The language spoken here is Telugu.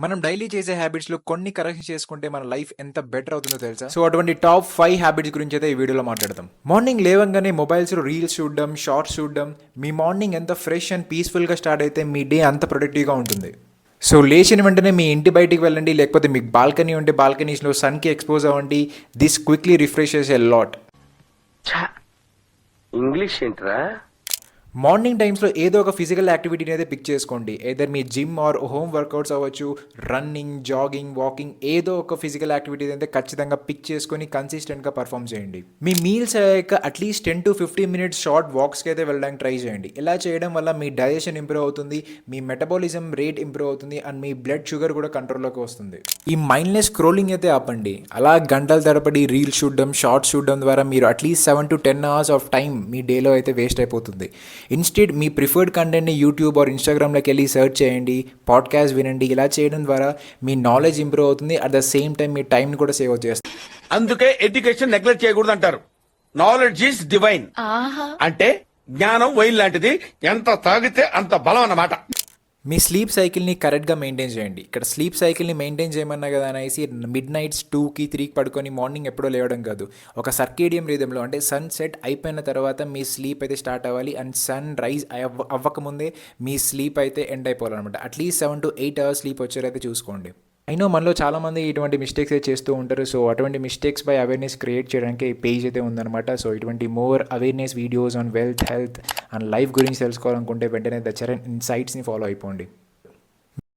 మనం డైలీ చేసే హ్యాబిట్స్లో కొన్ని కరెక్షన్ చేసుకుంటే మన లైఫ్ ఎంత బెటర్ అవుతుందో తెలుసా? సో అటువంటి టాప్ 5 హ్యాబిట్స్ గురించి అయితే ఈ వీడియోలో మాట్లాడదాం. మార్నింగ్ లేవంగానే మొబైల్స్లో రీల్స్ చూడడం, షార్ట్స్ చూడడం, మీ మార్నింగ్ ఎంత ఫ్రెష్ అండ్ పీస్ఫుల్గా స్టార్ట్ అయితే మీ డే అంత ప్రొడక్టివ్గా ఉంటుంది. సో లేచిన వెంటనే మీ ఇంటి బయటికి వెళ్ళండి, లేకపోతే మీకు బాల్కనీ ఉంటే బాల్కనీస్లో సన్కి ఎక్స్పోజ్ అవ్వండి. This quickly refreshes a lot. English ఏంట్రా? మార్నింగ్ టైమ్స్లో ఏదో ఒక ఫిజికల్ యాక్టివిటీని అయితే పిక్ చేసుకోండి. Either me gym or home workouts అవ్వచ్చు, రన్నింగ్, జాగింగ్, వాకింగ్, ఏదో ఒక ఫిజికల్ యాక్టివిటీ అయితే ఖచ్చితంగా పిక్ చేసుకొని కన్సిస్టెంట్గా పర్ఫామ్ చేయండి. మీ మీల్స్ అయ్యాక అట్లీస్ట్ 10 to 15 మినిట్స్ షార్ట్ వాక్స్కి అయితే వెళ్ళడానికి ట్రై చేయండి. ఇలా చేయడం వల్ల మీ డైజెషన్ ఇంప్రూవ్ అవుతుంది, మీ మెటబాలిజం రేట్ ఇంప్రూవ్ అవుతుంది అండ్ మీ బ్లడ్ షుగర్ కూడా కంట్రోల్లోకి వస్తుంది. ఈ మైండ్లెస్ స్క్రోలింగ్ అయితే ఆపండి. అలా గంటల తరబడి రీల్స్ చూడడం, షార్ట్స్ చూడడం ద్వారా మీరు at least 7 to 10 hours of time మీ డేలో అయితే వేస్ట్ అయిపోతుంది. ఇన్స్టెడ్ మీ ప్రిఫర్డ్ కంటెంట్ని యూట్యూబ్ ఆర్ ఇన్స్టాగ్రామ్లోకి వెళ్ళి సెర్చ్ చేయండి, పాడ్కాస్ట్ వినండి. ఇలా చేయడం ద్వారా మీ నాలెడ్జ్ ఇంప్రూవ్ అవుతుంది, అట్ ద సేమ్ టైం మీ టైంని కూడా సేవ్ చేస్తుంది. అందుకే ఎడ్యుకేషన్ నెగ్లెక్ట్ చేయకూడదు అంటారు. Knowledge is divine. అంటే జ్ఞానం వైన్ లాంటిది, ఎంత తాగితే అంత బలం అన్నమాట. మీ స్లీప్ సైకిల్ని కరెక్ట్గా మెయింటైన్ చేయండి. ఇక్కడ స్లీప్ సైకిల్ని మెయింటైన్ చేయమన్నా కదా అనేసి మిడ్ నైట్స్ 2కి 3కి పడుకొని మార్నింగ్ ఎప్పుడో లేవడం కాదు. ఒక సర్కేడియం రిథంలో అంటే సన్ సెట్ అయిపోయిన తర్వాత మీ స్లీప్ అయితే స్టార్ట్ అవ్వాలి అండ్ సన్ రైజ్ అవ్వకముందే మీ స్లీప్ అయితే ఎండ్ అయిపోవాలన్నమాట. అట్లీస్ట్ 7 to 8 hours స్లీప్ వచ్చేరైతే చూసుకోండి. అయినో మనలో చాలామంది ఇటువంటి మిస్టేక్స్ అయితే చేస్తూ ఉంటారు. సో అటువంటి మిస్టేక్స్ పై అవేర్నెస్ క్రియేట్ చేయడానికి ఈ పేజ్ అయితే ఉందన్నమాట. సో ఇటువంటి more awareness videos on wealth, health and life గురించి తెలుసుకోవాలనుకుంటే వెంటనే ద చరణ్ ఇన్సైట్స్ని ఫాలో అయిపోండి.